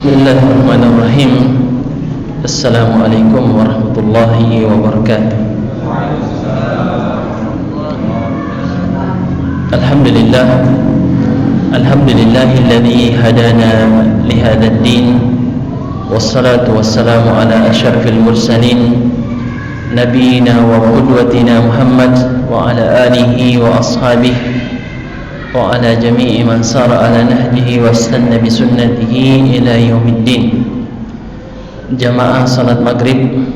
Bismillahirrahmanirrahim. Assalamualaikum warahmatullahi wabarakatuh. Alhamdulillah, alhamdulillahilladzi hadana lihadzal din, wassalatu wassalamu ala asyrafil mursalin nabiyina wa qudwatina Muhammad wa ala alihi wa ashabihi wa ala jami'i man sara ala nahjihi wastanna bi sunnatihi ila yaumiddin. Jamaah salat maghrib,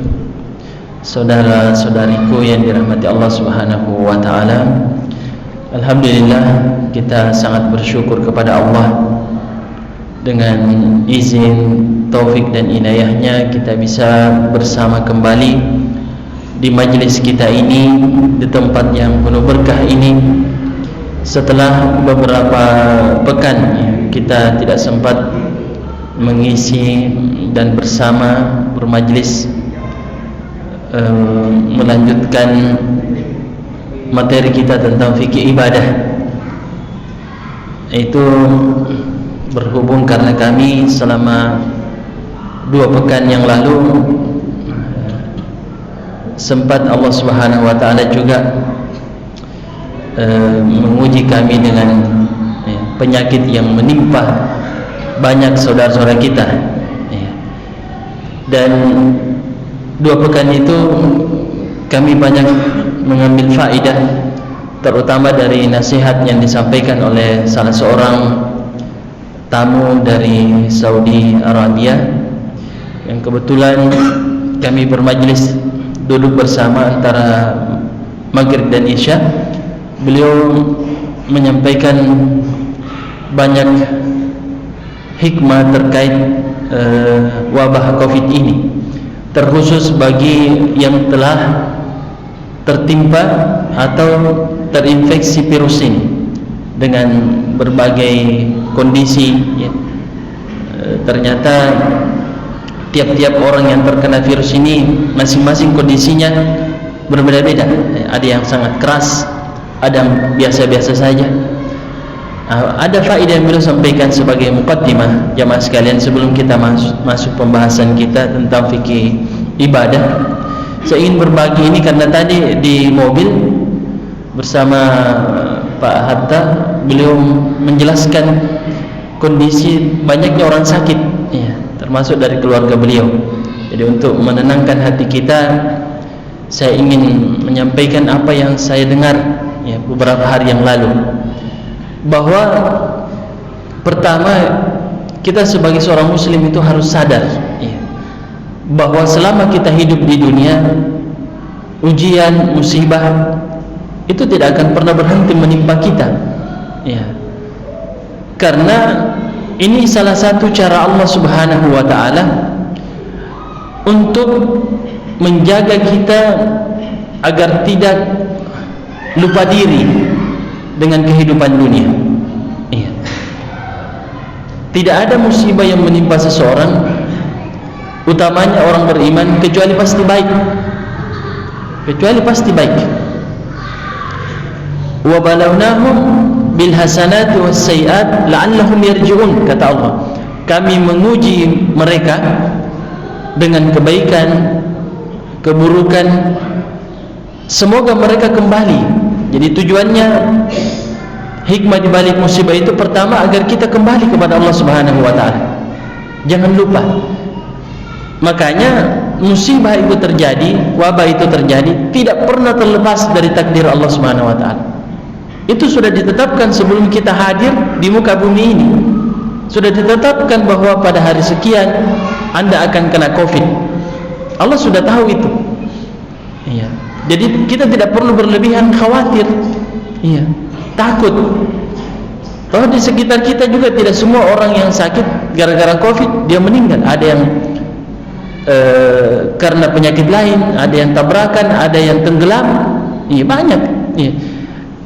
saudara-saudariku yang dirahmati Allah Subhanahu wa taala. Alhamdulillah, kita sangat bersyukur kepada Allah. Dengan izin, taufik dan inayahnya kita bisa bersama kembali di majlis kita ini, di tempat yang penuh berkah ini. Setelah beberapa pekan kita tidak sempat mengisi dan bersama bermajlis melanjutkan materi kita tentang fikih ibadah. Itu berhubung karena kami selama 2 pekan yang lalu sempat Allah Subhanahu wa taala juga menguji kami dengan penyakit yang menimpa banyak saudara-saudara kita, dan 2 pekan itu kami banyak mengambil faedah, terutama dari nasihat yang disampaikan oleh salah seorang tamu dari Saudi Arabia yang kebetulan kami bermajlis duduk bersama antara maghrib dan isya. Beliau menyampaikan banyak hikmah terkait wabah Covid ini, terkhusus bagi yang telah tertimpa atau terinfeksi virus ini dengan berbagai kondisi. Ternyata tiap-tiap orang yang terkena virus ini masing-masing kondisinya berbeda-beda. Ada yang sangat keras, ada yang biasa-biasa saja. Ada faedah yang beliau sampaikan sebagai muqaddimah jamaah sekalian sebelum kita masuk pembahasan kita tentang fikih ibadah. Saya ingin berbagi ini karena tadi di mobil bersama Pak Hatta, beliau menjelaskan kondisi banyaknya orang sakit, termasuk dari keluarga beliau. Jadi untuk menenangkan hati kita, saya ingin menyampaikan apa yang saya dengar beberapa hari yang lalu, bahwa pertama kita sebagai seorang muslim itu harus sadar bahwa selama kita hidup di dunia, ujian, musibah itu tidak akan pernah berhenti menimpa kita, karena ini salah satu cara Allah Subhanahu wa ta'ala untuk menjaga kita agar tidak lupa diri dengan kehidupan dunia. Tidak ada musibah yang menimpa seseorang, utamanya orang beriman, kecuali pasti baik. Wa balawnahum bil hasanati was sayiat la'allahum yarji'un, kata Allah. Kami menguji mereka dengan kebaikan, keburukan, semoga mereka kembali. Jadi tujuannya, hikmah di balik musibah itu pertama agar kita kembali kepada Allah Subhanahu wa taala. Jangan lupa. Makanya musibah itu terjadi, wabah itu terjadi, tidak pernah terlepas dari takdir Allah Subhanahu wa taala. Itu sudah ditetapkan sebelum kita hadir di muka bumi ini. Sudah ditetapkan bahwa pada hari sekian Anda akan kena Covid. Allah sudah tahu itu. Jadi kita tidak perlu berlebihan khawatir, takut. Toh di sekitar kita juga tidak semua orang yang sakit gara-gara Covid dia meninggal. Ada yang karena penyakit lain, ada yang tabrakan, ada yang tenggelam. Banyak.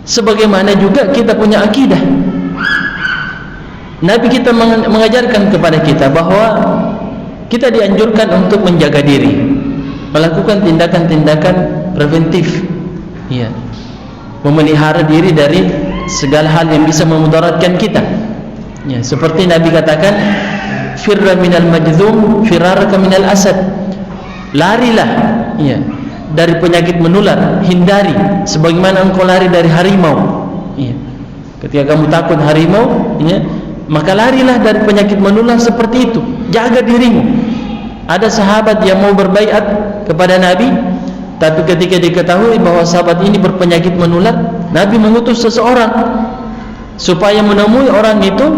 Sebagaimana juga kita punya akidah. Nabi kita mengajarkan kepada kita bahwa kita dianjurkan untuk menjaga diri, melakukan tindakan-tindakan preventif, memelihara diri dari segala hal yang bisa memudaratkan kita. Seperti Nabi katakan, firra minal majdzum firaraka minal asad. Larilah ya dari penyakit menular, hindari sebagaimana engkau lari dari harimau. Ya. Ketika kamu takut harimau, ya, maka larilah dari penyakit menular seperti itu. Jaga dirimu. Ada sahabat yang mau berbaiat kepada Nabi, tapi ketika diketahui bahwa sahabat ini berpenyakit menular, Nabi mengutus seseorang supaya menemui orang itu.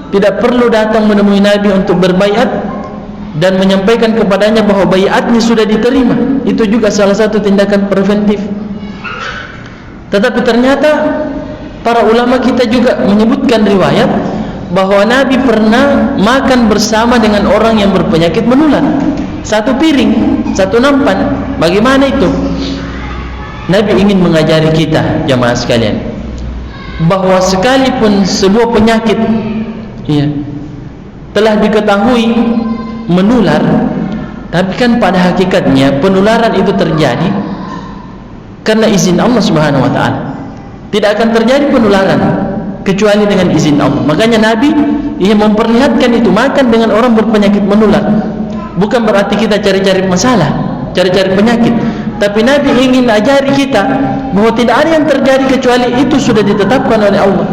Tidak perlu datang menemui Nabi untuk berbaiat dan menyampaikan kepadanya bahwa baiatnya sudah diterima. Itu juga salah satu tindakan preventif. Tetapi ternyata para ulama kita juga menyebutkan riwayat bahwa Nabi pernah makan bersama dengan orang yang berpenyakit menular. Satu piring, satu nampan. Bagaimana itu? Nabi ingin mengajari kita, jamaah sekalian, bahwa sekalipun sebuah penyakit telah diketahui menular, tapi kan pada hakikatnya penularan itu terjadi karena izin Allah Subhanahu wa taala. Tidak akan terjadi penularan kecuali dengan izin Allah. Makanya Nabi memperlihatkan itu, makan dengan orang berpenyakit menular. Bukan berarti kita cari-cari masalah, cari-cari penyakit, tapi Nabi ingin ajari kita bahwa tidak ada yang terjadi kecuali itu sudah ditetapkan oleh Allah.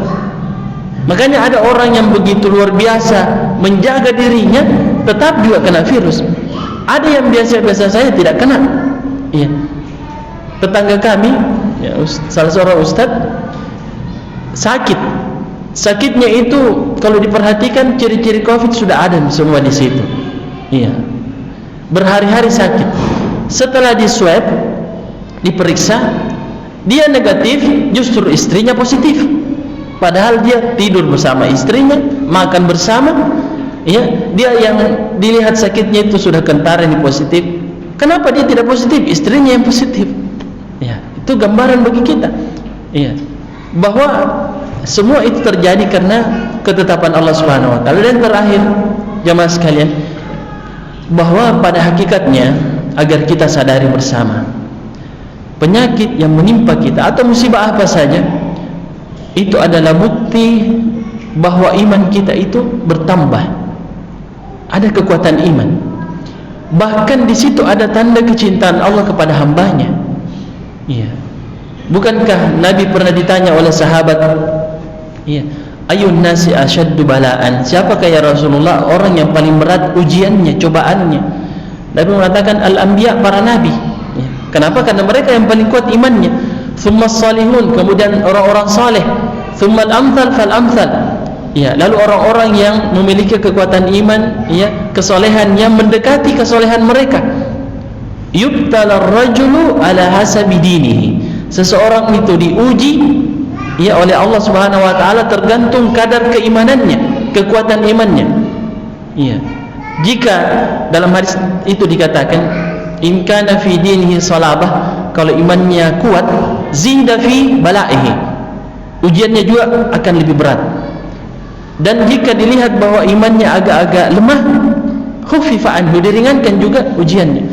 Makanya ada orang yang begitu luar biasa menjaga dirinya, tetap juga kena virus. Ada yang biasa-biasa saja tidak kena. Iya. Tetangga kami, ya, salah seorang ustaz sakit. Sakitnya itu kalau diperhatikan ciri-ciri COVID sudah ada semua di situ. Iya. Berhari-hari sakit. Setelah di swab, diperiksa, dia negatif, justru istrinya positif. Padahal dia tidur bersama istrinya, makan bersama, ya, dia yang dilihat sakitnya itu sudah kentara, ini positif. Kenapa dia tidak positif? Istrinya yang positif. Ya, itu gambaran bagi kita. Ya, bahwa semua itu terjadi karena ketetapan Allah Subhanahu wa taala. Dan terakhir, jamaah sekalian, bahwa pada hakikatnya agar kita sadari bersama, penyakit yang menimpa kita atau musibah apa saja, itu adalah bukti bahwa iman kita itu bertambah. Ada kekuatan iman. Bahkan di situ ada tanda kecintaan Allah kepada hambanya. Iya. Bukankah Nabi pernah ditanya oleh sahabat, iya, ayun nasi asyaddu bala'an? Siapakah ya Rasulullah orang yang paling berat ujiannya, cobaannya? Nabi mengatakan al-anbiya, para nabi. Ya. Kenapa? Karena mereka yang paling kuat imannya. Thumma salihun, kemudian orang-orang saleh. Thumma al-amthal fal-amthal. Ya, lalu orang-orang yang memiliki kekuatan iman, ya, kesolehan yang mendekati kesolehan mereka. Yubtala ar-rajulu ala hasabi dinihi. Seseorang itu diuji, ya, oleh Allah Subhanahu wa taala tergantung kadar keimanannya, kekuatan imannya. Ya. Jika dalam hadis itu dikatakan in kana fi dinihi salabah, kalau imannya kuat, zida fi bala'ihi, ujiannya juga akan lebih berat. Dan jika dilihat bahwa imannya agak-agak lemah, khuffifa anhu, diringankan juga ujiannya.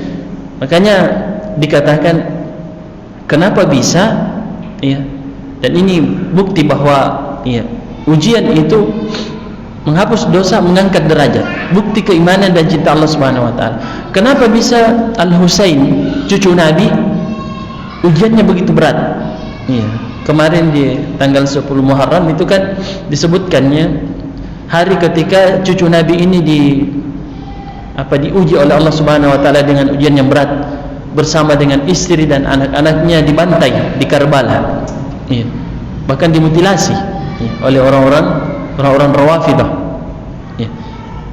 Makanya dikatakan kenapa bisa, ya, dan ini bukti bahwa, ya, ujian itu menghapus dosa, mengangkat derajat, bukti keimanan dan cinta Allah Subhanahu wa taala. Kenapa bisa Al-Husain, cucu Nabi, ujiannya begitu berat? Ya, kemarin di tanggal 10 Muharram itu kan disebutkannya hari ketika cucu Nabi ini diuji oleh Allah Subhanahu wa taala dengan ujian yang berat, bersama dengan istri dan anak-anaknya dibantai di Karbala. Ya, bahkan dimutilasi, ya, oleh orang-orang Rawafidah. Ya.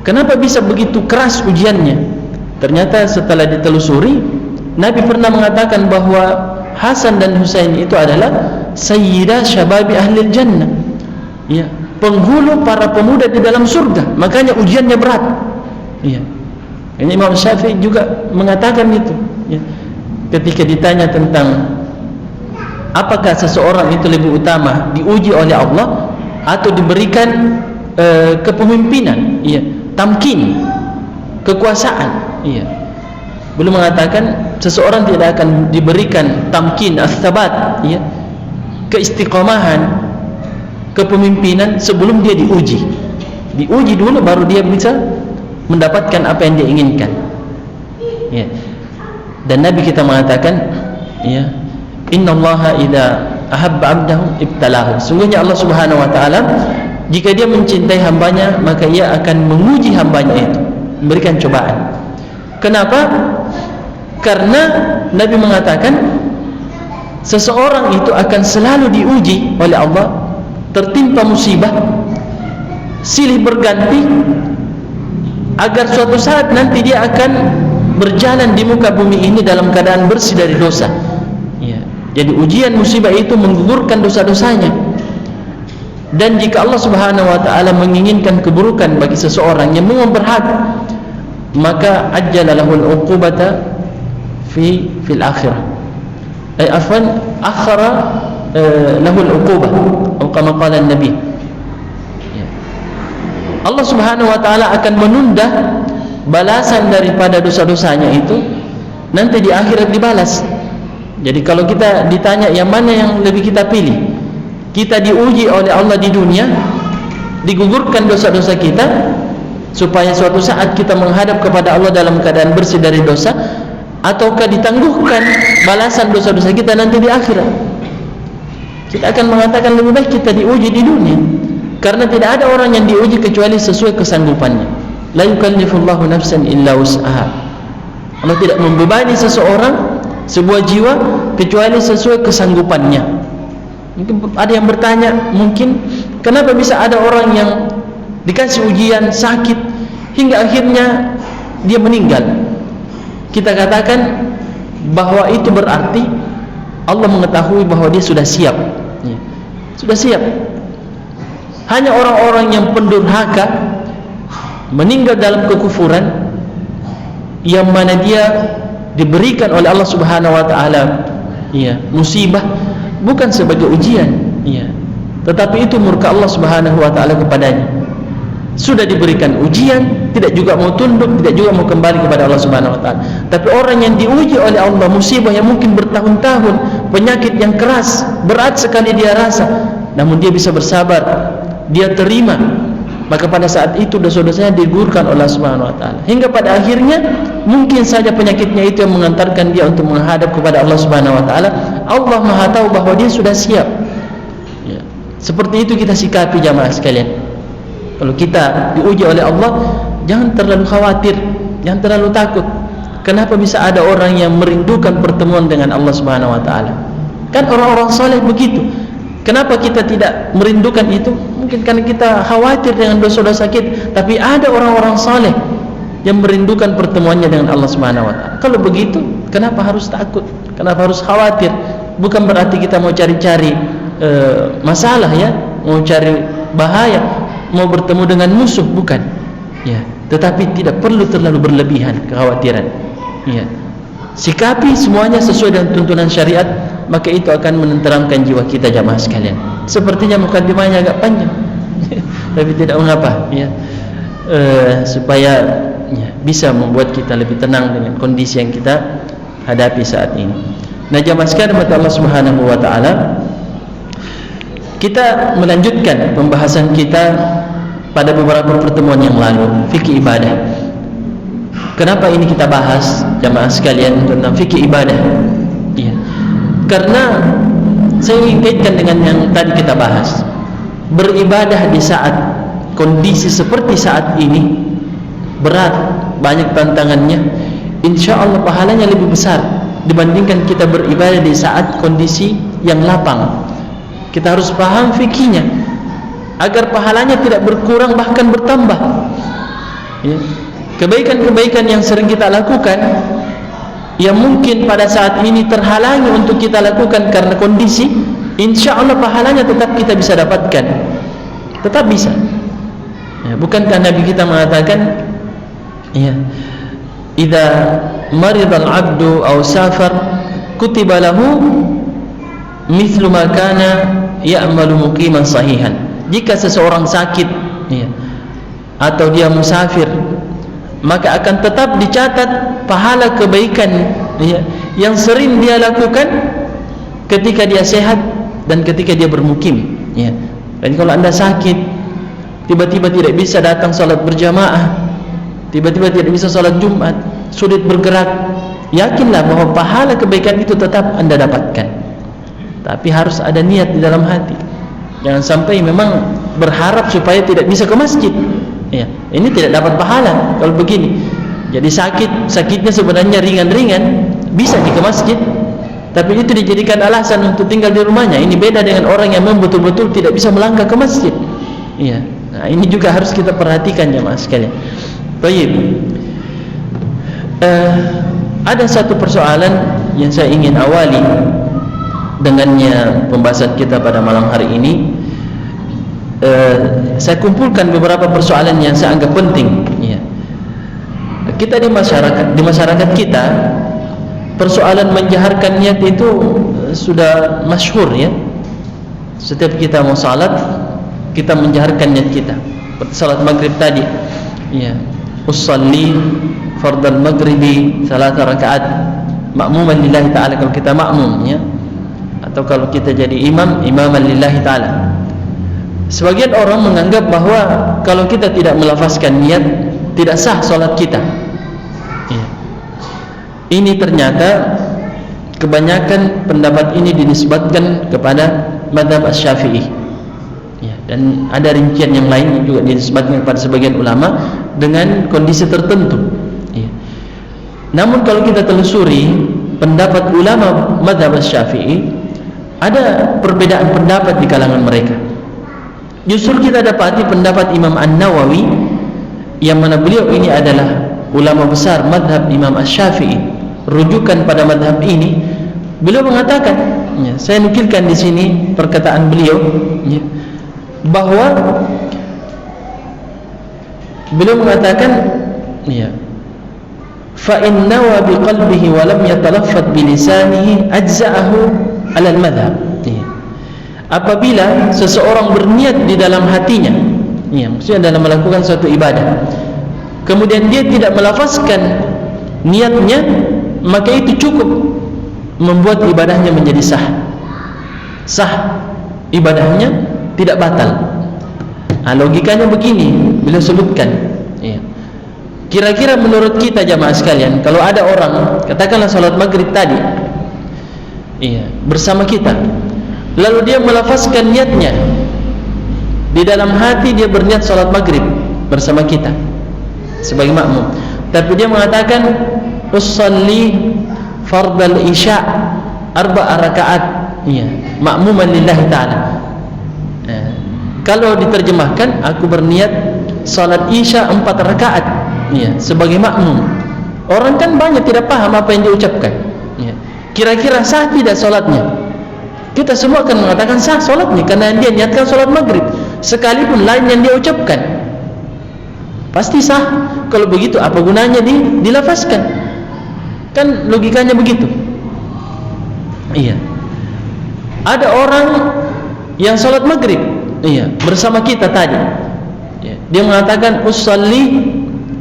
Kenapa bisa begitu keras ujiannya? Ternyata setelah ditelusuri, Nabi pernah mengatakan bahwa Hasan dan Husain itu adalah sayyidah syababi ahli jannah, ya, penghulu para pemuda di dalam surga. Makanya ujiannya berat. Ya. Ini Imam Syafi'i juga mengatakan itu. Ya. Ketika ditanya tentang apakah seseorang itu lebih utama diuji oleh Allah atau diberikan kepemimpinan, iya, tamkin, kekuasaan, iya, belum mengatakan seseorang tidak akan diberikan tamkin, as-sabat, iya, keistiqomahan, kepemimpinan sebelum dia diuji dulu baru dia bisa mendapatkan apa yang dia inginkan. Ya. Dan Nabi kita mengatakan, ya, innallaha idza ahabba 'abdahu ibtalahu. Sungguhnya Allah Subhanahu wa taala jika dia mencintai hambanya, maka ia akan menguji hambanya itu, memberikan cobaan. Kenapa? Karena Nabi mengatakan seseorang itu akan selalu diuji oleh Allah, tertimpa musibah silih berganti, agar suatu saat nanti dia akan berjalan di muka bumi ini dalam keadaan bersih dari dosa. Ya. Jadi ujian musibah itu menggugurkan dosa-dosanya. Dan jika Allah Subhanahu wa taala menginginkan keburukan bagi seseorang yang memang berhak, maka ajjala lahul uqubata fil akhirah. Akhara lahul uqubah atau kama qala an-nabi. Allah Subhanahu wa taala akan menunda balasan daripada dosa-dosanya itu nanti di akhirat dibalas. Jadi kalau kita ditanya yang mana yang lebih kita pilih, kita diuji oleh Allah di dunia, digugurkan dosa-dosa kita supaya suatu saat kita menghadap kepada Allah dalam keadaan bersih dari dosa, ataukah ditangguhkan balasan dosa-dosa kita nanti di akhirat. Kita akan mengatakan lebih baik kita diuji di dunia, karena tidak ada orang yang diuji kecuali sesuai kesanggupannya. La yukallifullahu nafsan illa wus'aha. Allah tidak membebani seseorang, sebuah jiwa, kecuali sesuai kesanggupannya. Mungkin ada yang bertanya, mungkin kenapa bisa ada orang yang dikasih ujian sakit hingga akhirnya dia meninggal? Kita katakan bahwa itu berarti Allah mengetahui bahwa dia sudah siap, ya. Sudah siap. Hanya orang-orang yang pendurhaka meninggal dalam kekufuran, yang mana dia diberikan oleh Allah Subhanahu wa taala, ya, musibah bukan sebagai ujian, ya, tetapi itu murka Allah Subhanahu wa taala kepadanya. Sudah diberikan ujian, tidak juga mau tunduk, tidak juga mau kembali kepada Allah Subhanahu wa taala. Tapi orang yang diuji oleh Allah, musibah yang mungkin bertahun-tahun, penyakit yang keras, berat sekali dia rasa, namun dia bisa bersabar, dia terima, maka pada saat itu dosa-dosanya digugurkan oleh Allah Subhanahu wa taala. Hingga pada akhirnya mungkin saja penyakitnya itu yang mengantarkan dia untuk menghadap kepada Allah Subhanahu wa taala. Allah Maha tahu bahwa dia sudah siap. Ya. Seperti itu kita sikapi jamaah sekalian. Kalau kita diuji oleh Allah, jangan terlalu khawatir, jangan terlalu takut. Kenapa bisa ada orang yang merindukan pertemuan dengan Allah Subhanahu wa taala? Kan orang-orang saleh begitu. Kenapa kita tidak merindukan itu? Mungkin karena kita khawatir dengan dosa-dosa kita. Tapi ada orang-orang saleh yang merindukan pertemuannya dengan Allah Subhanahu wa taala. Kalau begitu, kenapa harus takut? Kenapa harus khawatir? Bukan berarti kita mau cari-cari masalah, ya, mau cari bahaya, mau bertemu dengan musuh, bukan. Ya, tetapi tidak perlu terlalu berlebihan kekhawatiran. Ya. Sikapi semuanya sesuai dengan tuntunan syariat, maka itu akan menenteramkan jiwa kita jamaah sekalian. Sepertinya mukadimahnya agak panjang, tapi tidak mengapa, ya. Supaya, ya, bisa membuat kita lebih tenang dengan kondisi yang kita hadapi saat ini. Nah, jamaah sekalian rahmat Allah Subhanahu wa taala, kita melanjutkan pembahasan kita pada beberapa pertemuan yang lalu, fikih ibadah. Kenapa ini kita bahas jamaah sekalian tentang fikih ibadah? Ya. Karena saya ingin kaitkan dengan yang tadi kita bahas. Beribadah di saat kondisi seperti saat ini berat, banyak tantangannya. Insya Allah pahalanya lebih besar dibandingkan kita beribadah di saat kondisi yang lapang. Kita harus paham fikihnya agar pahalanya tidak berkurang, bahkan bertambah, ya. Kebaikan-kebaikan yang sering kita lakukan, yang mungkin pada saat ini terhalangi untuk kita lakukan karena kondisi, insya Allah pahalanya tetap kita bisa dapatkan, tetap bisa, ya. Bukankah Nabi kita mengatakan, ya, idza maridal abdu aw safar kutiba lahu mithlu ma kana ya'malu muqiman sahihan. Jika seseorang sakit, ya, atau dia musafir, maka akan tetap dicatat pahala kebaikan, ya, yang sering dia lakukan ketika dia sehat dan ketika dia bermukim, ya. Dan kalau anda sakit, tiba-tiba tidak bisa datang salat berjamaah, tiba-tiba tidak bisa sholat Jumat, sulit bergerak, yakinlah bahwa pahala kebaikan itu tetap Anda dapatkan. Tapi harus ada niat di dalam hati. Jangan sampai memang berharap supaya tidak bisa ke masjid. Ya, ini tidak dapat pahala kalau begini. Jadi sakitnya sebenarnya ringan-ringan, bisa ke masjid, tapi itu dijadikan alasan untuk tinggal di rumahnya. Ini beda dengan orang yang memang betul-betul tidak bisa melangkah ke masjid. Iya. Nah, ini juga harus kita perhatikan jemaah sekalian. Baik. Ada satu persoalan yang saya ingin awali dengannya pembahasan kita pada malam hari ini. Saya kumpulkan beberapa persoalan yang saya anggap penting. Ya. Kita di masyarakat kita, persoalan menjaharkan niat itu sudah masyhur ya. Setiap kita mau salat, kita menjaharkan niat kita. Seperti salat maghrib tadi. Ya. Usalli fardal maghribi 3 rakaat ma'muman lillahi ta'ala kalau kita makmum ya. Atau kalau kita jadi imaman lillahi ta'ala. Sebagian orang menganggap bahwa kalau kita tidak melafazkan niat, tidak sah salat kita ya. Ini ternyata kebanyakan pendapat ini dinisbatkan kepada mazhab Asy-Syafi'i ya. Dan ada rincian yang lain juga dinisbatkan kepada sebagian ulama dengan kondisi tertentu ya. Namun kalau kita telusuri pendapat ulama mazhab Asy-Syafi'i, ada perbedaan pendapat di kalangan mereka. Justru kita dapati pendapat Imam An-Nawawi, yang mana beliau ini adalah ulama besar mazhab Imam Asy-Syafi'i, rujukan pada mazhab ini. Beliau mengatakan ya, saya nukilkan di sini perkataan beliau ya, bahwa beliau mengatakan ya, fa in nawa bi qalbihi wa lam yatalaffaz bi lisanihi ajza'ahu 'ala al-madhhab ya. Apabila seseorang berniat di dalam hatinya ya, maksudnya dalam melakukan suatu ibadah, kemudian dia tidak melafazkan niatnya, maka itu cukup membuat ibadahnya menjadi sah ibadahnya, tidak batal. Nah, logikanya begini, beliau sebutkan ya. Kira-kira menurut kita jamaah sekalian, kalau ada orang katakanlah salat maghrib tadi iya, bersama kita, lalu dia melafazkan niatnya di dalam hati, dia berniat salat maghrib bersama kita sebagai makmum, tapi dia mengatakan usalli fardal isya 4 rakaat iya, makmuman lillahi ta'ala. Kalau diterjemahkan, aku berniat salat isya 4 rakaat iya, sebagai makmum. Orang kan banyak tidak paham apa yang diucapkan iya. Kira-kira sah tidak salatnya? Kita semua akan mengatakan sah salatnya, karena dia niatkan salat maghrib, sekalipun lain yang dia ucapkan pasti sah. Kalau begitu apa gunanya dilafazkan? Kan logikanya begitu. Iya. Ada orang yang salat maghrib iya, bersama kita tadi iya, dia mengatakan usalli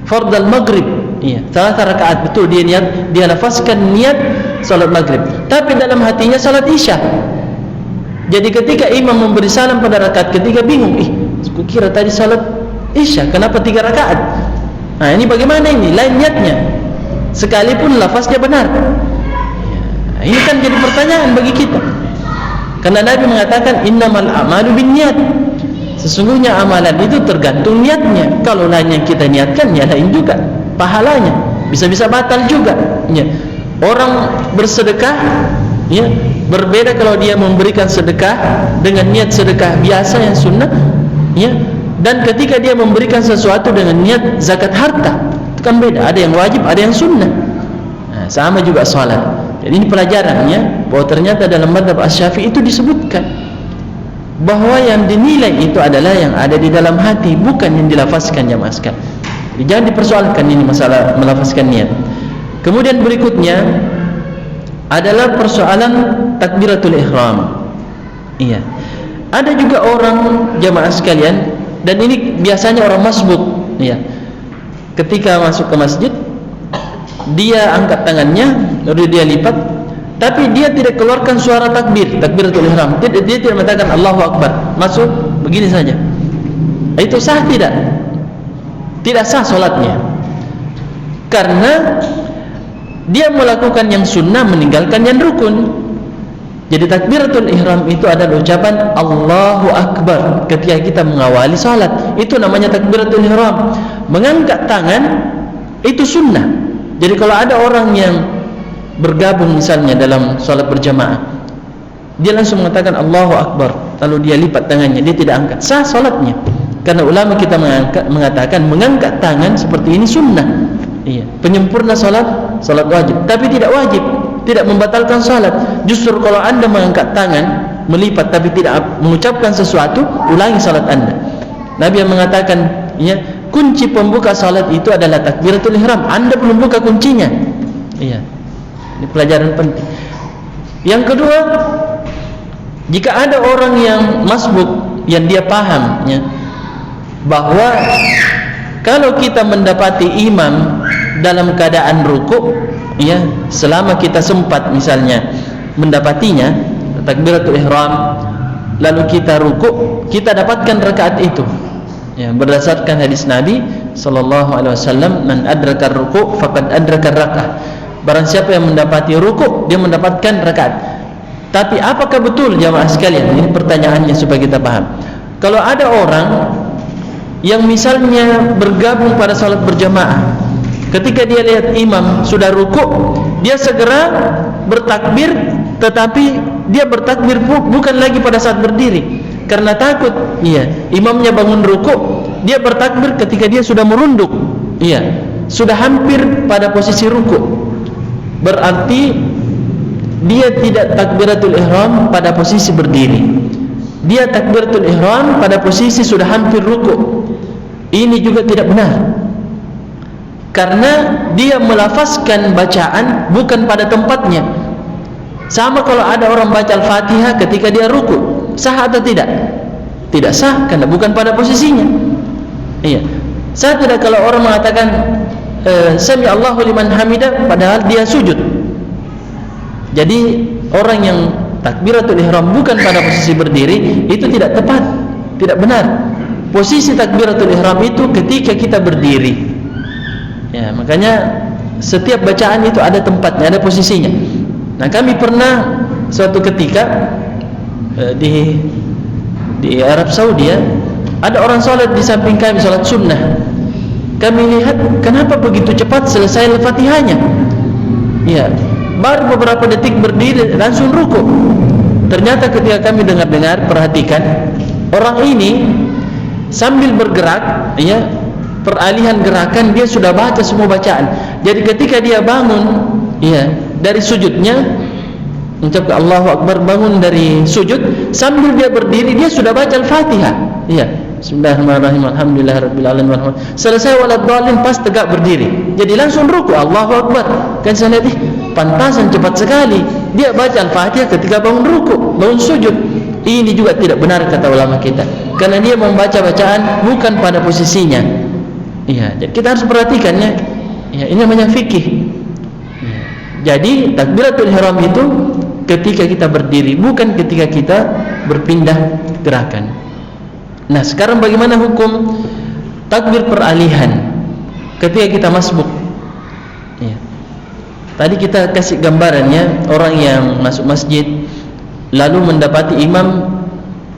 fardal maghrib iya, 3 rakaat, betul dia niat, dia lafazkan niat salat maghrib, tapi dalam hatinya salat isya. Jadi ketika imam memberi salam pada rakaat ketiga, bingung, aku kira tadi salat isya, kenapa 3 rakaat? Nah, ini bagaimana ini? Lain niatnya, sekalipun lafaznya benar. Nah, ini kan jadi pertanyaan bagi kita, karena Nabi mengatakan innamal a'malu binniyat, sesungguhnya amalan itu tergantung niatnya. Kalau lain yang kita niatkan, ya lain juga pahalanya, bisa-bisa batal juga ya. Orang bersedekah ya, berbeda kalau dia memberikan sedekah dengan niat sedekah biasa yang sunnah ya, dan ketika dia memberikan sesuatu dengan niat zakat harta, itu kan beda, ada yang wajib, ada yang sunnah. Nah, sama juga salat. Jadi ini pelajarannya, bahwa ternyata dalam mazhab Asy-Syafi'i itu disebutkan bahwa yang dinilai itu adalah yang ada di dalam hati, bukan yang dilafazkan jamaah sekalian. Jadi jangan dipersoalkan ini masalah melafazkan niat. Kemudian berikutnya adalah persoalan takbiratul ihram. Iya. Ada juga orang jamaah sekalian, dan ini biasanya orang masbuk, iya. Ketika masuk ke masjid, dia angkat tangannya, lalu dia lipat, tapi dia tidak keluarkan suara takbiratul ihram. Dia tidak mengatakan Allahu Akbar, masuk begini saja. Itu sah tidak? Tidak sah salatnya. Karena dia melakukan yang sunnah, meninggalkan yang rukun. Jadi takbiratul ihram itu adalah ucapan Allahu Akbar ketika kita mengawali salat. Itu namanya takbiratul ihram. Mengangkat tangan itu sunnah. Jadi kalau ada orang yang bergabung misalnya dalam salat berjamaah, dia langsung mengatakan Allahu Akbar, lalu dia lipat tangannya, dia tidak angkat, sah salatnya. Karena ulama kita mengatakan mengangkat tangan seperti ini sunnah. Iya, penyempurna salat wajib, tapi tidak wajib, tidak membatalkan salat. Justru kalau Anda mengangkat tangan, melipat tapi tidak mengucapkan sesuatu, ulangi salat Anda. Nabi yang mengatakan, ya, kunci pembuka salat itu adalah takbiratul ihram. Anda belum buka kuncinya. Iya. Ini pelajaran penting. Yang kedua, jika ada orang yang masbuk, yang dia paham, ya, bahwa kalau kita mendapati imam dalam keadaan rukuk, ya, selama kita sempat misalnya mendapatinya takbiratul ihram, lalu kita rukuk, kita dapatkan rakaat itu, ya, berdasarkan hadis Nabi sallallahu alaihi wasallam, man adraka rukuk faqad adraka rakaat. Barang siapa yang mendapati rukuk, dia mendapatkan rakaat. Tapi apakah betul jamaah sekalian? Ini pertanyaannya supaya kita paham. Kalau ada orang yang misalnya bergabung pada salat berjamaah, ketika dia lihat imam sudah rukuk, dia segera bertakbir, tetapi dia bertakbir bukan lagi pada saat berdiri, karena takut, iya, imamnya bangun rukuk, dia bertakbir ketika dia sudah merunduk, iya, sudah hampir pada posisi rukuk. Berarti dia tidak takbiratul ihram pada posisi berdiri, dia takbiratul ihram pada posisi sudah hampir rukuk. Ini juga tidak benar, karena dia melafazkan bacaan bukan pada tempatnya. Sama kalau ada orang baca Al-Fatihah ketika dia ruku, sah atau tidak? Tidak sah, karena bukan pada posisinya. Iya, sah tidak kalau orang mengatakan Sami Allahu liman hamidah padahal dia sujud. Jadi orang yang takbiratul ihram bukan pada posisi berdiri, itu tidak tepat, tidak benar. Posisi takbiratul ihram itu ketika kita berdiri. Ya, makanya setiap bacaan itu ada tempatnya, ada posisinya. Nah, kami pernah suatu ketika di Arab Saudi, ya, ada orang salat di samping kami, salat sunnah. Kami lihat kenapa begitu cepat selesai Al-Fatihahnya. Ya, baru beberapa detik berdiri langsung rukuk. Ternyata ketika kami dengar-dengar, perhatikan, orang ini sambil bergerak, ya, peralihan gerakan, dia sudah baca semua bacaan. Jadi ketika dia bangun, ya, dari sujudnya, mengucapkan Allahu Akbar, bangun dari sujud, sambil dia berdiri dia sudah baca Al-Fatihah. Ya, Bismillahirrahmanirrahim, Alhamdulillahirabbil alamin. Selesai waladhdallin, pas tegak berdiri. Jadi langsung ruku, Allahu Akbar. Kan saya lihat, pantasan cepat sekali dia baca Al-Fatihah ketika bangun ruku, bangun sujud. Ini juga tidak benar kata ulama kita, karena dia membaca bacaan bukan pada posisinya. Iya, jadi kita harus perhatikannya. Ya, ini namanya fikih. Ya, jadi takbiratul ihram itu ketika kita berdiri, bukan ketika kita berpindah gerakan. Nah, sekarang bagaimana hukum takbir peralihan ketika kita masbuk? Ya. Tadi kita kasih gambarannya, orang yang masuk masjid lalu mendapati imam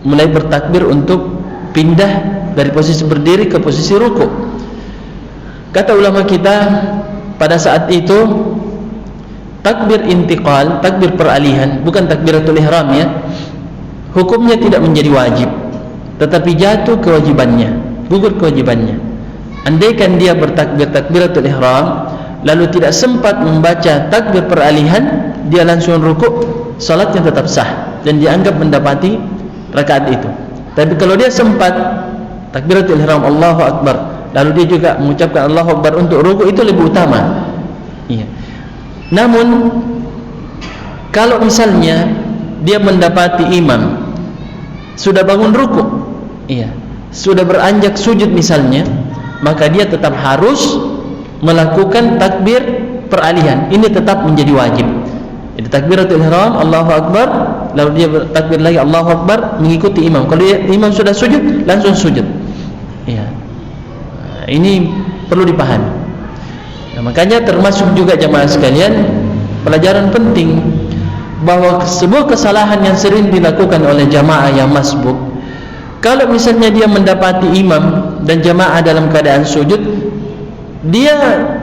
mulai bertakbir untuk pindah dari posisi berdiri ke posisi rukuk. Kata ulama kita, pada saat itu takbir intiqal, takbir peralihan, bukan takbiratul ihram, ya, hukumnya tidak menjadi wajib, tetapi jatuh kewajibannya, gugur kewajibannya. Andaikan dia bertakbir takbiratul ihram lalu tidak sempat membaca takbir peralihan, dia langsung rukuk, salatnya tetap sah dan dianggap mendapati rakaat itu. Tapi kalau dia sempat takbiratul ihram Allahu Akbar, lalu dia juga mengucapkan Allahu Akbar untuk rukuk, itu lebih utama. Iya. Namun kalau misalnya dia mendapati imam sudah bangun rukuk, iya, sudah beranjak sujud misalnya, maka dia tetap harus melakukan takbir peralihan. Ini tetap menjadi wajib. Jadi takbiratul ihram Allahu Akbar, lalu dia takbir lagi Allahu Akbar, mengikuti imam. Kalau imam sudah sujud, langsung sujud. Iya. Ini perlu dipahami. Nah, makanya termasuk juga jamaah sekalian pelajaran penting bahwa sebuah kesalahan yang sering dilakukan oleh jamaah yang masbuk, kalau misalnya dia mendapati imam dan jamaah dalam keadaan sujud, dia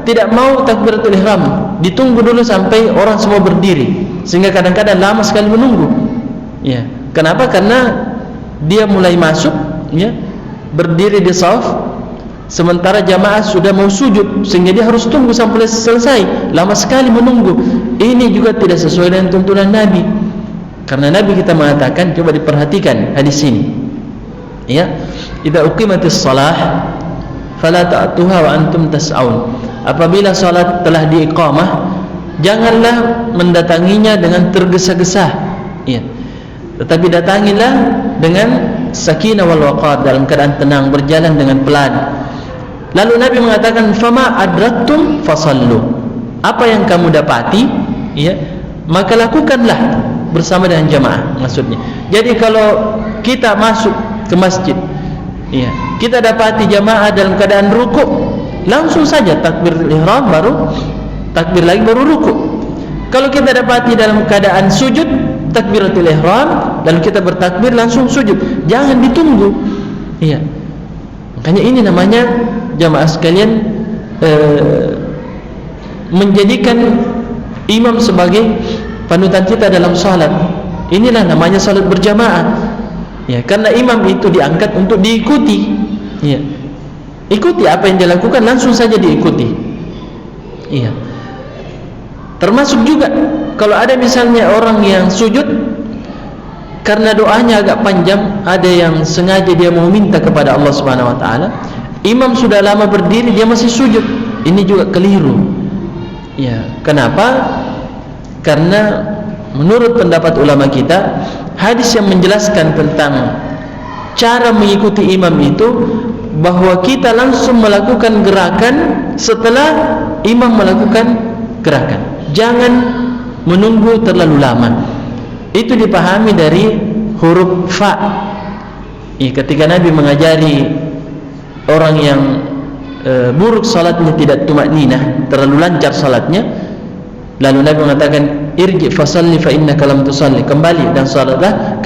tidak mau takbiratul ihram, ditunggu dulu sampai orang semua berdiri, sehingga kadang-kadang lama sekali menunggu. Ya, kenapa? Karena dia mulai masuk, ya, berdiri di shaf, sementara jamaah sudah mau sujud, sehingga dia harus tunggu sampai selesai, lama sekali menunggu. Ini juga tidak sesuai dengan tuntunan Nabi, karena Nabi kita mengatakan, coba diperhatikan hadis ini, ya, idza uqimatis shalah fala ta'tuha wa antum tas'aun. Apabila salat telah diiqamah, janganlah mendatanginya dengan tergesa-gesa, ya, tetapi datangilah dengan sakinah wal waqar, dalam keadaan tenang, berjalan dengan pelan. Lalu Nabi mengatakan, fama adraktum fasallu. Apa yang kamu dapati, ya, maka lakukanlah bersama dengan jamaah, maksudnya. Jadi kalau kita masuk ke masjid, ya, kita dapati jamaah dalam keadaan ruku', langsung saja takbiratul ihram, baru takbir lagi, baru ruku'. Kalau kita dapati dalam keadaan sujud, takbiratul ihram, lalu kita bertakbir langsung sujud, jangan ditunggu. Iya. Makanya ini namanya jamaah sekalian, menjadikan imam sebagai panutan kita dalam salat. Inilah namanya salat berjamaah. Ya, karena imam itu diangkat untuk diikuti. Ya. Ikuti apa yang dilakukan, langsung saja diikuti. Iya. Termasuk juga kalau ada misalnya orang yang sujud karena doanya agak panjang, ada yang sengaja dia mau minta kepada Allah Subhanahu wa taala, imam sudah lama berdiri, dia masih sujud. Ini juga keliru. Ya, kenapa? Karena menurut pendapat ulama kita, hadis yang menjelaskan tentang cara mengikuti imam itu, bahwa kita langsung melakukan gerakan setelah imam melakukan gerakan. Jangan menunggu terlalu lama. Itu dipahami dari huruf fa. Ketika Nabi mengajari orang yang buruk salatnya, tidak tumakninah, terlalu lancar salatnya, lalu Nabi mengatakan, irji fasalli fa innaka lam tusalli, kembali dan salatlah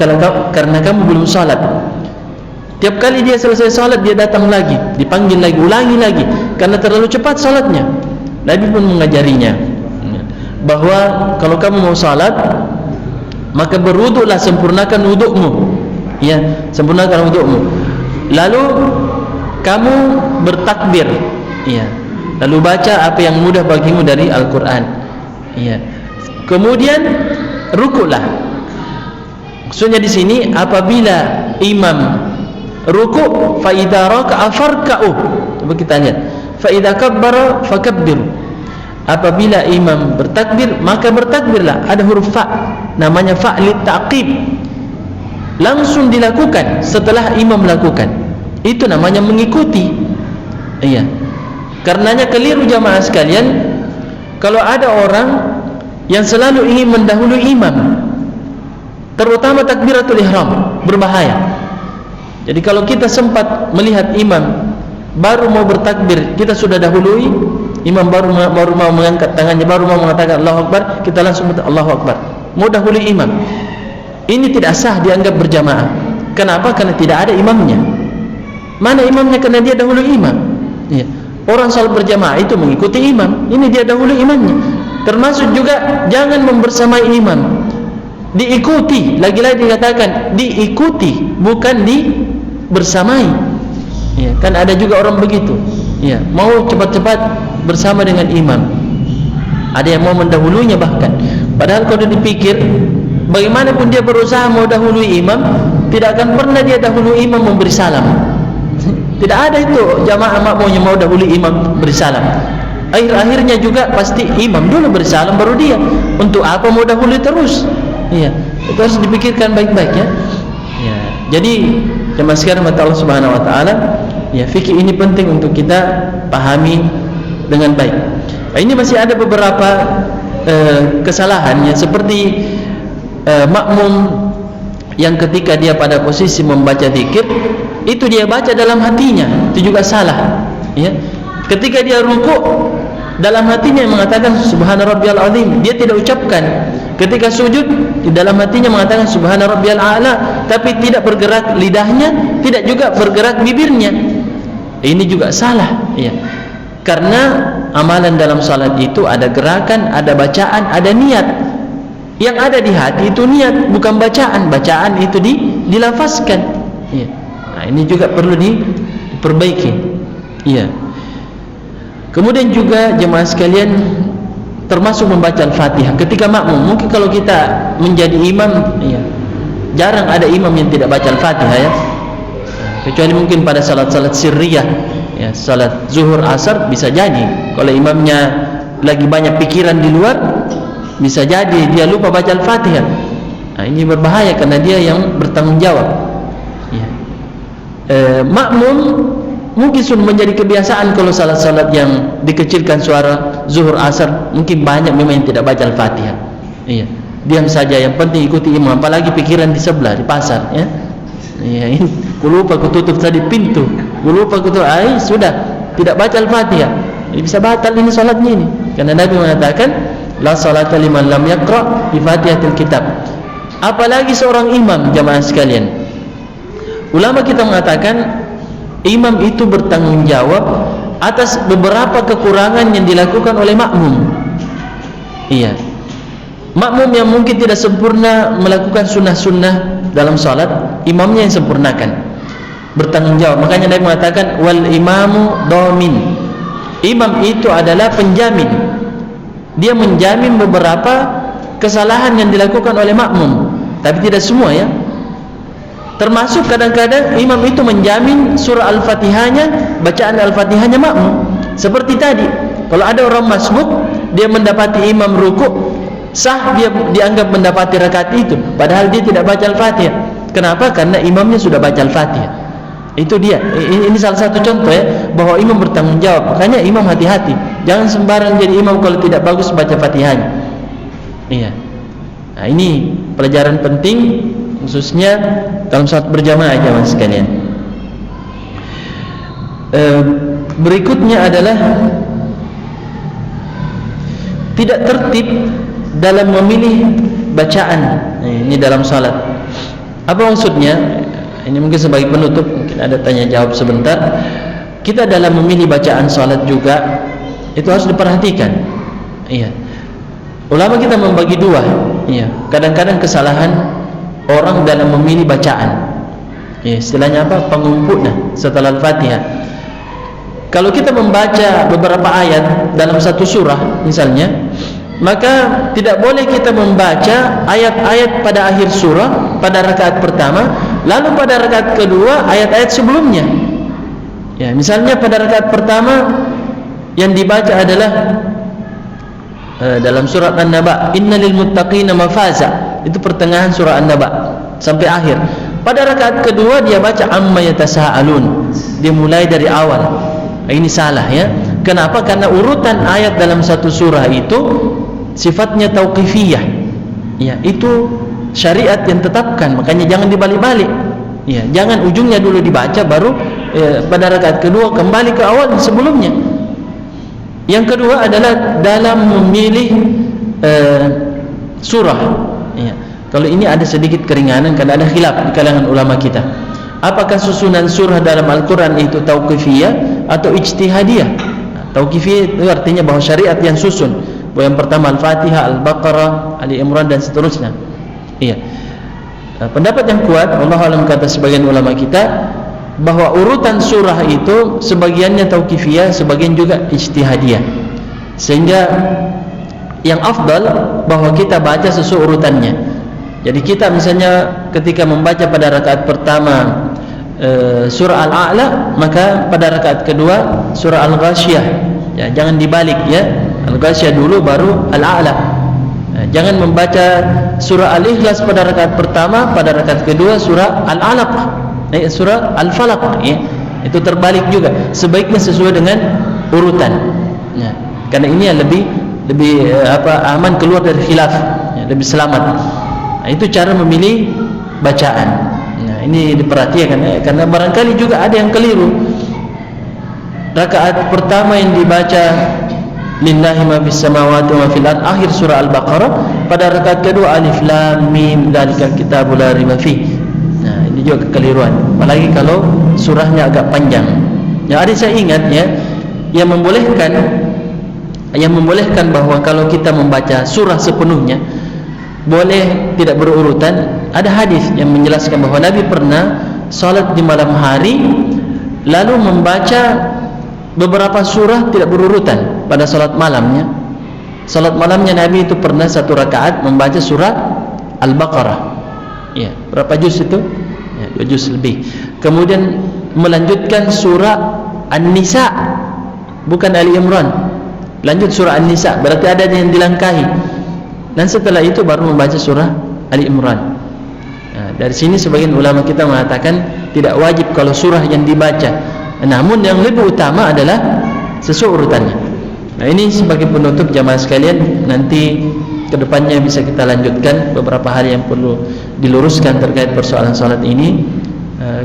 karena kamu belum salat. Tiap kali dia selesai salat, dia datang lagi, dipanggil lagi, ulangi lagi, karena terlalu cepat salatnya. Nabi pun mengajarinya bahwa kalau kamu mau salat, maka berwuduklah, sempurnakan wudukmu, ya, sempurnakan wudukmu. Lalu kamu bertakbir, ya, lalu baca apa yang mudah bagimu dari Al-Quran, ya. Kemudian rukuklah. Maksudnya di sini, apabila imam rukuk, fa idza raka'a farka'u. Coba kita lihat, fa idza kabbara fakabbiru. Apabila imam bertakbir, maka bertakbirlah. Ada huruf fa, namanya fa lit ta'qib, langsung dilakukan setelah imam melakukan. Itu namanya mengikuti. Iya. Karenanya keliru jamaah sekalian kalau ada orang yang selalu ingin mendahului imam, terutama takbiratul ihram, berbahaya. Jadi kalau kita sempat melihat imam baru mau bertakbir, kita sudah dahului, imam baru mau mengangkat tangannya, baru mau mengatakan Allahu Akbar, kita langsung Allahu Akbar, mau dahului imam. Ini tidak sah dianggap berjamaah. Kenapa? Karena tidak ada imamnya. Mana imamnya? Karena dia dahulu imam. Ya. Orang salat berjamaah itu mengikuti imam. Ini dia dahulu imamnya. Termasuk juga jangan membersamai imam. Diikuti, lagi-lagi dikatakan diikuti, bukan dibersamai. Ya, kan ada juga orang begitu. Ya, mau cepat-cepat bersama dengan imam. Ada yang mau mendahulunya bahkan. Padahal kalau dipikir, bagaimanapun dia berusaha mau dahului imam, tidak akan pernah dia dahulu imam memberi salam. Tidak ada itu jamaah makmumnya mau dahulu imam beri salam. Akhir-akhirnya juga pasti imam dulu beri salam baru dia. Untuk apa mau dahulu terus? Iya, itu harus dipikirkan baik-baik, ya. Ya, jadi jemaah sekalian mata Allah Subhanahu wa taala, ya, fikih ini penting untuk kita pahami dengan baik. Nah, ini masih ada beberapa kesalahan, ya, seperti makmum yang ketika dia pada posisi membaca zikir, itu dia baca dalam hatinya, itu juga salah, ya. Ketika dia rukuk, dalam hatinya mengatakan subhana rabbiyal azim, dia tidak ucapkan. Ketika sujud di dalam hatinya mengatakan subhana rabbiyal a'la, tapi tidak bergerak lidahnya, tidak juga bergerak bibirnya. Ini juga salah, ya. Karena amalan dalam salat itu ada gerakan, ada bacaan, ada niat. Yang ada di hati itu niat, bukan bacaan. Bacaan itu dilafazkan, ya. Nah, ini juga perlu diperbaiki, ya. Kemudian juga jemaah sekalian, termasuk membaca Al-Fatihah ketika makmum. Mungkin kalau kita menjadi imam, ya, jarang ada imam yang tidak baca Al-Fatihah, ya. Kecuali mungkin pada salat-salat sirriyah, ya, salat zuhur asar bisa jadi. Kalau imamnya lagi banyak pikiran di luar, bisa jadi dia lupa baca Al-Fatihah. Nah, ini berbahaya karena dia yang bertanggung jawab, ya. Makmum mungkin sudah menjadi kebiasaan kalau salat-salat yang dikecilkan suara zuhur asar, mungkin banyak memang yang tidak baca Al-Fatihah, iya. Diam saja, yang penting ikuti imam, apalagi pikiran di sebelah di pasar, ya. Iya, ini lupa kututup tadi pintu, lupa kututup, sudah tidak baca Al-Fatihah, ini bisa batal ini salatnya ini. Karena Nabi mengatakan la salata liman lam yaqra bi Fatihatil kitab. Apalagi seorang imam, jamaah sekalian. Ulama kita mengatakan imam itu bertanggung jawab atas beberapa kekurangan yang dilakukan oleh makmum. Iya. Makmum yang mungkin tidak sempurna melakukan sunnah-sunnah dalam salat, imamnya yang sempurnakan, bertanggung jawab. Makanya Nabi mengatakan wal imamu dhamin. Imam itu adalah penjamin. Dia menjamin beberapa kesalahan yang dilakukan oleh makmum, tapi tidak semua, ya. Termasuk kadang-kadang imam itu menjamin surah Al-Fatihahnya, bacaan Al-Fatihahnya makmum. Seperti tadi, kalau ada orang masbuk, dia mendapati imam rukuk, sah, dia dianggap mendapati rakaat itu, padahal dia tidak baca Al-Fatihah. Kenapa? Karena imamnya sudah baca Al-Fatihah. Itu dia. Ini salah satu contoh, ya, bahwa imam bertanggung jawab. Makanya imam hati-hati, jangan sembarang jadi imam kalau tidak bagus baca Fatihahnya. Iya. Nah, ini pelajaran penting, khususnya dalam saat berjamaah, jamaah sekalian. Berikutnya adalah tidak tertib dalam memilih bacaan. Ini dalam salat. Apa maksudnya? Ini mungkin sebagai penutup, mungkin ada tanya jawab sebentar. Kita dalam memilih bacaan salat juga itu harus diperhatikan. Iya. Ulama kita membagi dua. Iya. Kadang-kadang kesalahan orang dalam memilih bacaan, ya, istilahnya apa? Pengumpulnya setelah Al-Fatihah. Kalau kita membaca beberapa ayat dalam satu surah misalnya, maka tidak boleh kita membaca ayat-ayat pada akhir surah pada rakaat pertama, lalu pada rakaat kedua ayat-ayat sebelumnya. Ya, misalnya pada rakaat pertama yang dibaca adalah dalam surat An-Naba, innalil muttaqina mafaza. Itu pertengahan surah An-Naba sampai akhir. Pada rakaat kedua dia baca amma yatasaalun. Dia mulai dari awal. Ini salah, ya. Kenapa? Karena urutan ayat dalam satu surah itu sifatnya tauqifiyah. Ya, itu syariat yang tetapkan. Makanya jangan dibalik-balik. Ya, jangan ujungnya dulu dibaca baru pada rakaat kedua kembali ke awal sebelumnya. Yang kedua adalah dalam memilih surah. Ya. Kalau ini ada sedikit keringanan karena ada khilaf di kalangan ulama kita. Apakah susunan surah dalam Al-Quran itu tauqifiyah atau ijtihadiyah? Tauqifiyah itu artinya bahwa syariat yang susun. Bahwa yang pertama Al-Fatihah, Al-Baqarah, Ali Imran dan seterusnya. Iya. Pendapat yang kuat, Allah alam kata sebagian ulama kita, bahwa urutan surah itu sebagiannya tauqifiyah, sebagian juga ijtihadiyah. Sehingga yang afdal bahwa kita baca sesuai urutannya. Jadi kita misalnya ketika membaca pada rakaat pertama surah Al-A'la, maka pada rakaat kedua surah Al-Ghasyiyah. Ya, jangan dibalik, ya. Al-Ghasyiyah dulu baru Al-A'la. Jangan membaca surah Al-Ikhlas pada rakaat pertama, pada rakaat kedua surah Al-Alaq, surah Al-Falaq, ya. Itu terbalik juga. Sebaiknya sesuai dengan urutan. Ya, karena ini yang lebih aman, keluar dari khilaf, ya, lebih selamat. Nah, itu cara memilih bacaan. Nah, ini diperhatikan, ya, karena barangkali juga ada yang keliru. Rakaat pertama yang dibaca lillahi ma fis samawati wa fil ard, akhir surah Al-Baqarah. Pada rakaat kedua alif lam mim dzalikal kitabul la raiba fi. Nah, ini juga kekeliruan. Apalagi kalau surahnya agak panjang. Yang ada saya ingat ya, yang membolehkan bahwa kalau kita membaca surah sepenuhnya boleh tidak berurutan. Ada hadis yang menjelaskan bahwa Nabi pernah salat di malam hari lalu membaca beberapa surah tidak berurutan pada salat malamnya. Salat malamnya Nabi itu pernah satu rakaat membaca surah Al-Baqarah. Ya, berapa juz itu? Ya, 2 juz lebih. Kemudian melanjutkan surah An-Nisa, bukan Ali Imran. Lanjut surah An-Nisa, berarti ada yang dilangkahi. Dan setelah itu baru membaca surah Ali Imran. Nah, dari sini sebagian ulama kita mengatakan tidak wajib kalau surah yang dibaca. Namun yang lebih utama adalah sesuai urutannya. Nah, ini sebagai penutup jamaah sekalian. Nanti kedepannya bisa kita lanjutkan beberapa hal yang perlu diluruskan terkait persoalan salat ini.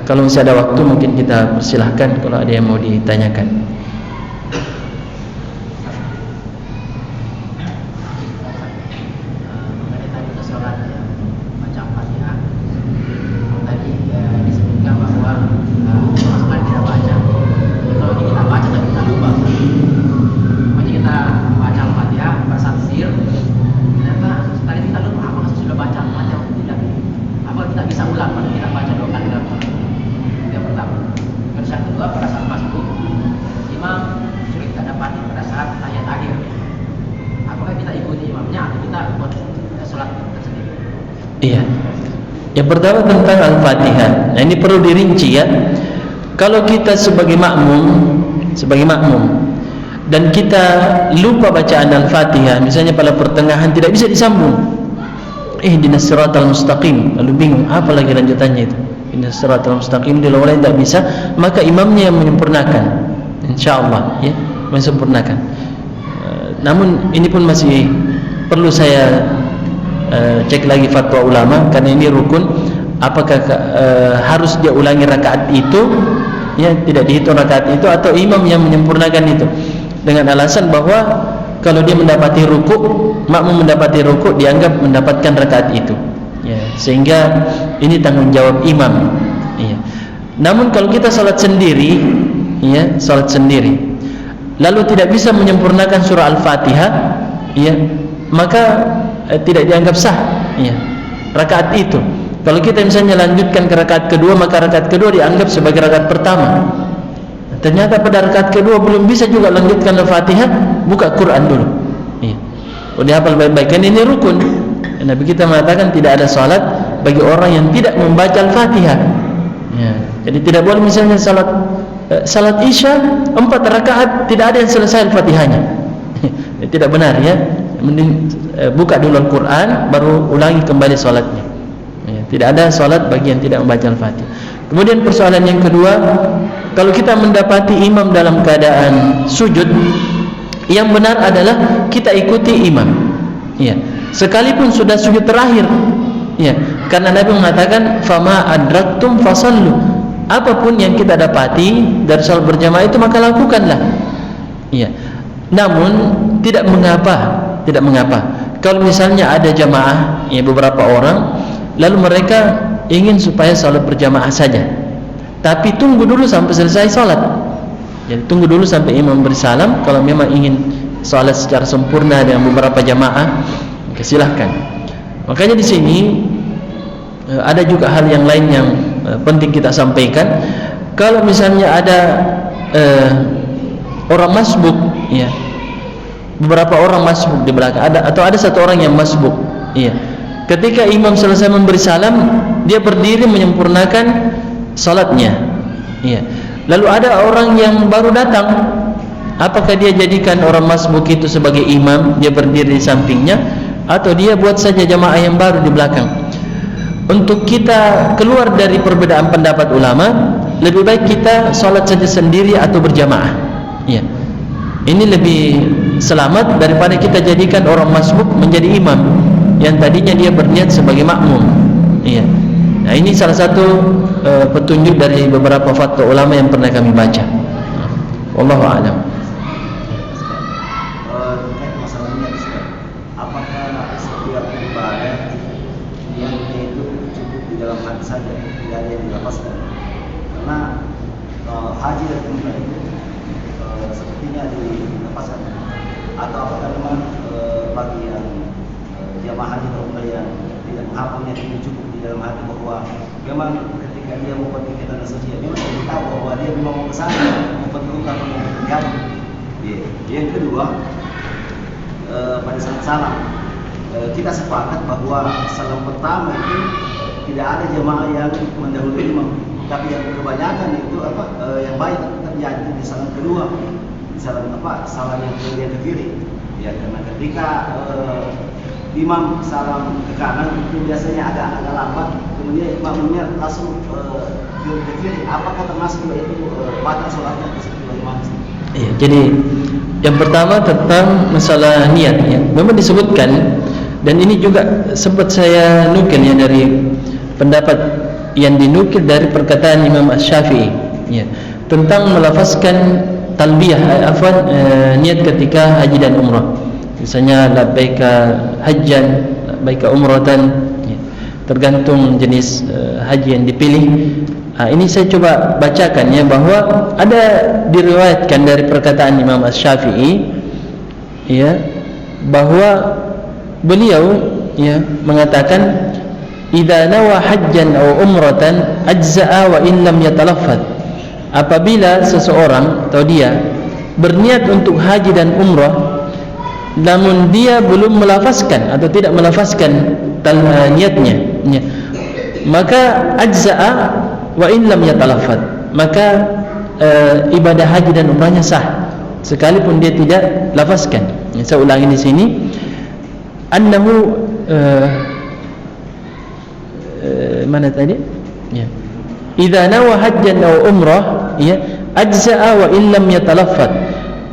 Kalau masih ada waktu mungkin kita persilahkan kalau ada yang mau ditanyakan. Iya. Yang pertama tentang Al-Fatihah. Nah, ini perlu dirinci ya. Kalau kita sebagai makmum dan kita lupa bacaan Al-Fatihah, misalnya pada pertengahan tidak bisa disambung. Ihdinas siratal mustaqim, lalu bingung apa lagi lanjutannya itu. Ihdinas siratal mustaqim dilawai tidak bisa, maka imamnya yang menyempurnakan. Insyaallah ya, menyempurnakan. Namun ini pun masih perlu saya cek lagi fatwa ulama, karena ini rukun. Apakah harus dia ulangi rakaat itu ya, tidak dihitung rakaat itu, atau imam yang menyempurnakan itu, dengan alasan bahwa kalau dia mendapati rukuk, makmum mendapati rukuk, dianggap mendapatkan rakaat itu ya, sehingga ini tanggung jawab imam ya. Namun kalau kita salat sendiri ya, salat sendiri lalu tidak bisa menyempurnakan surah Al-Fatihah ya, maka tidak dianggap sah ya, rakaat itu. Kalau kita misalnya lanjutkan ke rakaat kedua, maka rakaat kedua dianggap sebagai rakaat pertama. Ternyata pada rakaat kedua belum bisa juga lanjutkan Al-Fatihah, buka Quran dulu ya. Dihafal baik-baik, kan ini rukun. Nabi kita mengatakan tidak ada salat bagi orang yang tidak membaca Al-Fatihah ya. Jadi tidak boleh misalnya salat Isya 4 rakaat tidak ada yang selesai Al-Fatihahnya. Tidak benar ya. Mending buka dulu Al-Quran, baru ulangi kembali salatnya ya. Tidak ada salat bagi yang tidak membaca Al-Fatihah. Kemudian persoalan yang kedua, kalau kita mendapati imam dalam keadaan sujud, yang benar adalah kita ikuti imam ya, sekalipun sudah sujud terakhir ya, karena Nabi mengatakan fama adraktum fasallu, apapun yang kita dapati dari salat berjamaah itu maka lakukanlah ya. Namun tidak mengapa kalau misalnya ada jamaah ya, beberapa orang, lalu mereka ingin supaya salat berjamaah saja, tapi tunggu dulu sampai selesai salat. Jadi tunggu dulu sampai imam bersalam. Kalau memang ingin salat secara sempurna dengan beberapa jamaah, maka silahkan. Makanya di sini ada juga hal yang lain yang penting kita sampaikan. Kalau misalnya ada orang masbuk ya, beberapa orang masbuk di belakang, ada satu orang yang masbuk iya. Ketika imam selesai memberi salam, dia berdiri menyempurnakan salatnya iya. Lalu ada orang yang baru datang, apakah dia jadikan orang masbuk itu sebagai imam, dia berdiri di sampingnya, atau dia buat saja jamaah yang baru di belakang? Untuk kita keluar dari perbedaan pendapat ulama, lebih baik kita salat saja sendiri atau berjamaah iya. Ini lebih selamat daripada kita jadikan orang masbuk menjadi imam yang tadinya dia berniat sebagai makmum iya. Nah, ini salah satu petunjuk dari beberapa fatwa ulama yang pernah kami baca. Wallahu a'lam. apakah setiap ibadah yang itu cukup di dalam hati saja, tidak ada yang dilepaskan? Karena haji dan umrah itu sepertinya dilepaskan. Atau apakah memang bagi yang jamaah haji dan umrah yang tidak menghafalnya itu cukup di dalam hati bahwa memang ketika dia mau pergi ke tanah suci, dia memang tahu bahwa dia memang mau ke sana, mau pergi umrah, mau pergi haji. Yang kedua, pada saat salam kita sepakat bahwa salam pertama itu tidak ada jamaah yang mendahului imam, tapi yang kebanyakan itu yang baik terjadi di salam kedua, di salam salam yang kemudian ke kiri. Ya, karena ketika imam salam ke kanan itu biasanya agak lambat, kemudian imamnya langsung ke kiri. Apakah termasuk itu batal sholatnya seperti bagaimana? Iya, jadi yang pertama tentang masalah niat ya. Memang disebutkan, dan ini juga sempat saya nukil ya dari pendapat yang dinukil dari perkataan Imam Asy-Syafi'i ya, tentang melafazkan talbiyah niat ketika haji dan umrah. Misalnya labbaika hajjan, labbaika umratan ya, tergantung jenis haji yang dipilih. Ini saya coba bacakan ya, bahwa ada diriwayatkan dari perkataan Imam Asy-Syafi'i ya, bahwa beliau ya mengatakan idza nawa hajjan aw umratan ajza'a wa in lam yatalaffaz. Apabila seseorang atau dia berniat untuk haji dan umrah namun dia belum melafazkan atau tidak melafazkan niatnya ya, maka ajza'a wa in lam yatalaffaz, maka ibadah haji dan umrahnya sah sekalipun dia tidak lafazkan. Saya ulangi di sini, annahu mana tadi ya, idza nawa hajjan aw umrah ya ajza'a wa in lam yatalaffaz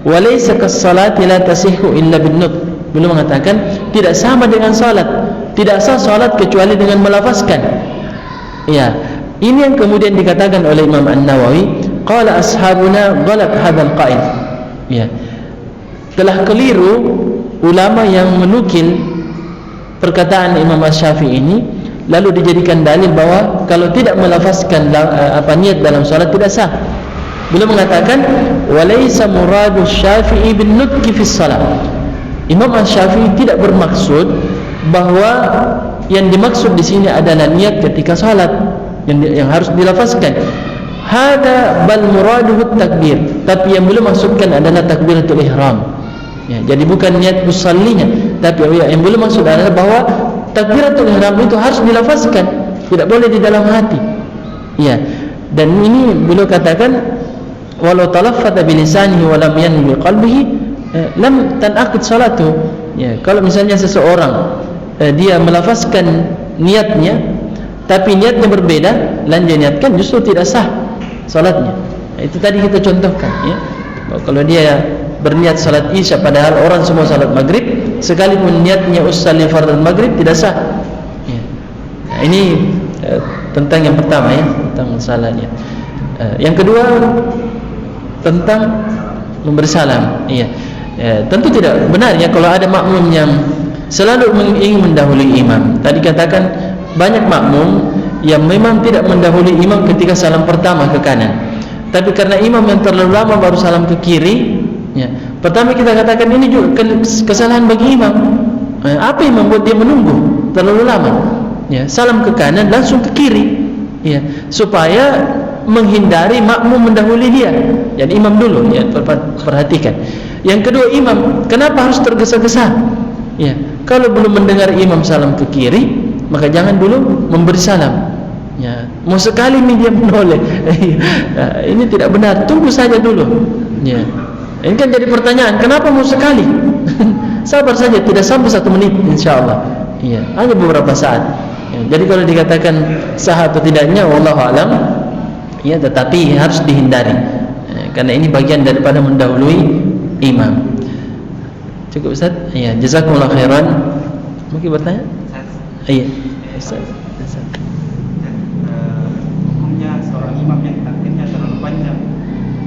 wa laysa kas-salati la tasihhu illa bin-nutq. Belum mengatakan tidak sama dengan salat, tidak sah salat kecuali dengan melafazkan ya. Ini yang kemudian dikatakan oleh Imam An-Nawawi, qala ashabuna ghalat hadzal qail ya, telah keliru ulama yang menukil perkataan Imam Asy-Syafi'i ini lalu dijadikan dalil bahwa kalau tidak melafazkan niat dalam salat tidak sah. Beliau mengatakan walaysa muradu Syafi'i bin nutqi fi shalah. Imam Asy-Syafi'i tidak bermaksud bahwa yang dimaksud di sini adalah niat ketika salat yang harus dilafazkan. Hada bal muraduhu takbir, tapi yang beliau maksudkan adalah takbiratul ihram ya, jadi bukan niat musallinya, tapi yang beliau maksud adalah bahwa takbiratul ihram itu harus dilafazkan, tidak boleh di dalam hati ya. Dan ini beliau katakan walau talaffadha bilisanihi wa lam yanwi biqalbihi lam tanaqid salatu ya. Kalau misalnya seseorang dia melafazkan niatnya tapi niatnya berbeda, dan dia niatkan, justru tidak sah salatnya. Itu tadi kita contohkan ya. Kalau dia berniat salat isya padahal orang semua salat maghrib, sekalipun niatnya usolli fardhu maghrib tidak sah ya. Nah, ini tentang yang pertama ya, tentang salahnya. Yang kedua tentang memberi salam iya. Tentu tidak benar ya kalau ada makmum yang selalu ingin mendahului imam. Tadi katakan banyak makmum yang memang tidak mendahului imam ketika salam pertama ke kanan, tapi karena imam yang terlalu lama baru salam ke kiri ya. Pertama kita katakan ini juga kesalahan bagi imam. Apa yang membuat dia menunggu terlalu lama ya, salam ke kanan langsung ke kiri ya, supaya menghindari makmum mendahului dia. Jadi imam dulu ya, perhatikan. Yang kedua, imam kenapa harus tergesa-gesa ya? Kalau belum mendengar imam salam ke kiri, maka jangan dulu memberi salam ya. Mau sekali nih dia menoleh ini tidak benar, tunggu saja dulu ya. Ini kan jadi pertanyaan, kenapa mau sekali? Sabar saja, tidak sampai 1 menit insyaallah ya, hanya beberapa saat ya. Jadi kalau dikatakan sah atau tidaknya wallahu alam ya, tetapi harus dihindari ya, karena ini bagian daripada mendahului imam. Cukup Ustaz? Ya, jazakumullah khairan. Mungkin bertanya? Iya. Hukumnya seorang imam yang takbirnya terlalu panjang.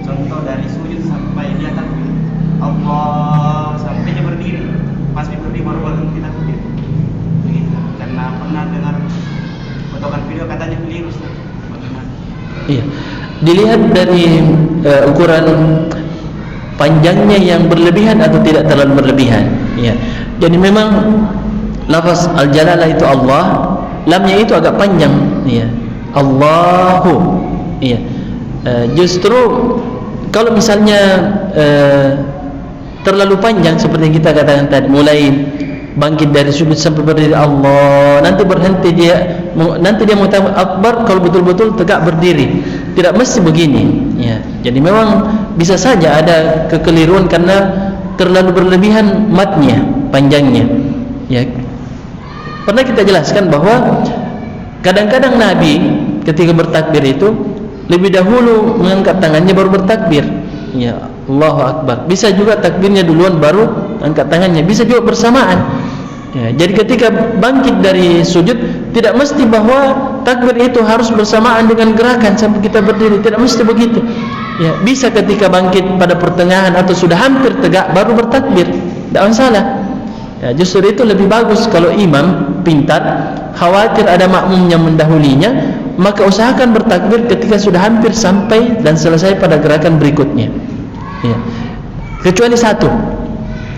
Contoh dari sujud sampai dia takbir Allah sampai dia berdiri, pas berdiri baru berhenti. Iya. Dilihat dari ukuran panjangnya yang berlebihan atau tidak terlalu berlebihan. Iya. Jadi memang lafaz al-jalalah itu Allah, lamnya itu agak panjang. Iya. Allahu. Iya. Justru kalau misalnya terlalu panjang seperti yang kita katakan tadi, mulai bangkit dari sujud sampai berdiri Allah, nanti berhenti dia, nanti dia mengatakan akbar kalau betul-betul tegak berdiri. Tidak mesti begini, ya. Jadi memang bisa saja ada kekeliruan karena terlalu berlebihan matnya, panjangnya. Ya. Pernah kita jelaskan bahwa kadang-kadang Nabi ketika bertakbir itu lebih dahulu mengangkat tangannya baru bertakbir. Ya, Allahu Akbar. Bisa juga takbirnya duluan baru angkat tangannya, bisa juga bersamaan. Ya, jadi ketika bangkit dari sujud tidak mesti bahwa takbir itu harus bersamaan dengan gerakan sampai kita berdiri, tidak mesti begitu. Ya, bisa ketika bangkit pada pertengahan atau sudah hampir tegak baru bertakbir, tidak masalah. Ya, justru itu lebih bagus kalau imam pintar, khawatir ada makmum yang mendahulinya, maka usahakan bertakbir ketika sudah hampir sampai dan selesai pada gerakan berikutnya. Ya. Kecuali satu,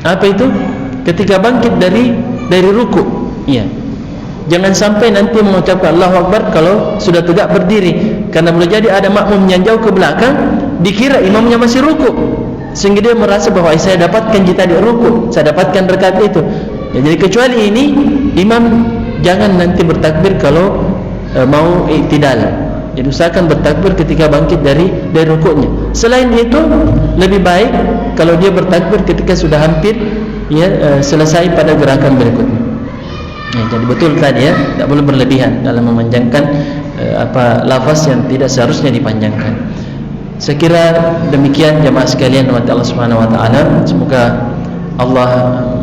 apa itu? Ketika bangkit dari ruku. Ya. Jangan sampai nanti mengucapkan Allahu Akbar kalau sudah tegak berdiri, karena boleh jadi ada makmum yang jauh ke belakang dikira imamnya masih ruku, sehingga dia merasa bahwa saya dapatkan jika di ruku, saya dapatkan rakaat itu. Ya, jadi kecuali ini imam jangan nanti bertakbir kalau mau iktidal. Jadi usahakan bertakbir ketika bangkit dari rukuknya. Selain itu lebih baik kalau dia bertakbir ketika sudah hampir selesai pada gerakan berikutnya. Ya, jadi betul tadi ya, tidak boleh berlebihan dalam memanjangkan lafaz yang tidak seharusnya dipanjangkan. Saya kira demikian jemaah sekalian rahmat Allah Subhanahu wa taala. Semoga Allah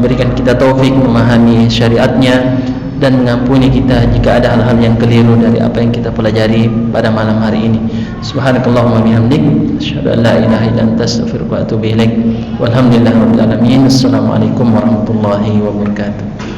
berikan kita taufik memahami syariatnya dan mengampuni kita jika ada hal-hal yang keliru dari apa yang kita pelajari pada malam hari ini. Subhanakallahumma bihamdik, asyhadu an la ilaha illa anta, astaghfiruka wa atubu ilaik. Walhamdulillahirabbil alamin. Assalamualaikum warahmatullahi wabarakatuh.